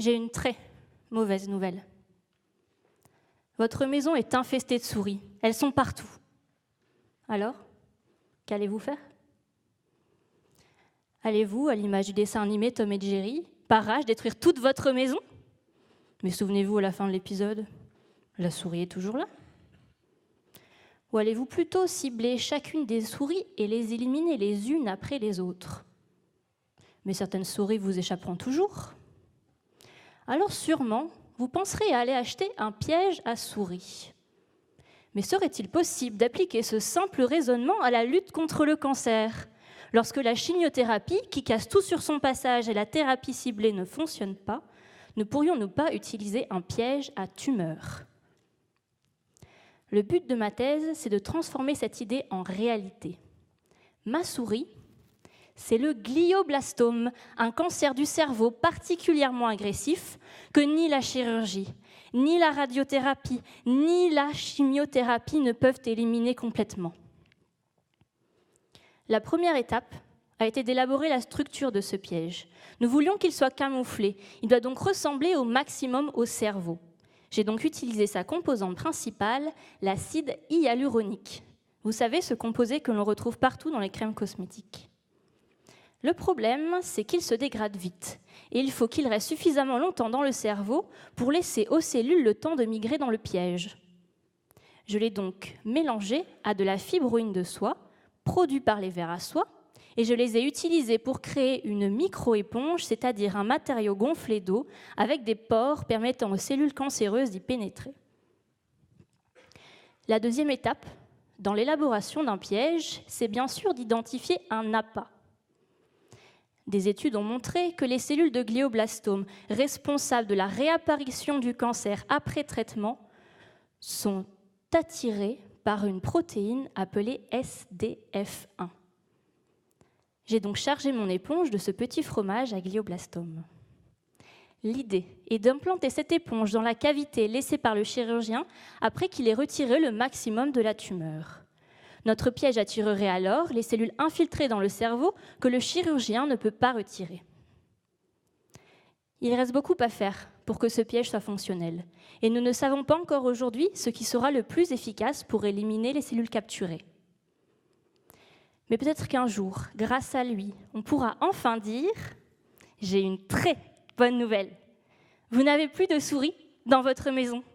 J'ai une très mauvaise nouvelle. Votre maison est infestée de souris. Elles sont partout. Alors, qu'allez-vous faire ? Allez-vous, à l'image du dessin animé Tom et Jerry, par rage détruire toute votre maison ? Mais souvenez-vous, à la fin de l'épisode, la souris est toujours là. Ou allez-vous plutôt cibler chacune des souris et les éliminer les unes après les autres ? Mais certaines souris vous échapperont toujours. Alors sûrement, vous penserez à aller acheter un piège à souris. Mais serait-il possible d'appliquer ce simple raisonnement à la lutte contre le cancer ? Lorsque la chimiothérapie, qui casse tout sur son passage, et la thérapie ciblée ne fonctionnent pas, ne pourrions-nous pas utiliser un piège à tumeur ? Le but de ma thèse, c'est de transformer cette idée en réalité. Ma souris, c'est le glioblastome, un cancer du cerveau particulièrement agressif que ni la chirurgie, ni la radiothérapie, ni la chimiothérapie ne peuvent éliminer complètement. La première étape a été d'élaborer la structure de ce piège. Nous voulions qu'il soit camouflé. Il doit donc ressembler au maximum au cerveau. J'ai donc utilisé sa composante principale, l'acide hyaluronique. Vous savez, ce composé que l'on retrouve partout dans les crèmes cosmétiques. Le problème, c'est qu'il se dégrade vite. Et il faut qu'il reste suffisamment longtemps dans le cerveau pour laisser aux cellules le temps de migrer dans le piège. Je l'ai donc mélangé à de la fibroïne de soie, produite par les vers à soie, et je les ai utilisés pour créer une micro-éponge, c'est-à-dire un matériau gonflé d'eau avec des pores permettant aux cellules cancéreuses d'y pénétrer. La deuxième étape, dans l'élaboration d'un piège, c'est bien sûr d'identifier un appât. Des études ont montré que les cellules de glioblastome responsables de la réapparition du cancer après traitement sont attirées par une protéine appelée SDF1. J'ai donc chargé mon éponge de ce petit fromage à glioblastome. L'idée est d'implanter cette éponge dans la cavité laissée par le chirurgien après qu'il ait retiré le maximum de la tumeur. Notre piège attirerait alors les cellules infiltrées dans le cerveau que le chirurgien ne peut pas retirer. Il reste beaucoup à faire pour que ce piège soit fonctionnel. Et nous ne savons pas encore aujourd'hui ce qui sera le plus efficace pour éliminer les cellules capturées. Mais peut-être qu'un jour, grâce à lui, on pourra enfin dire « J'ai une très bonne nouvelle. Vous n'avez plus de souris dans votre maison. »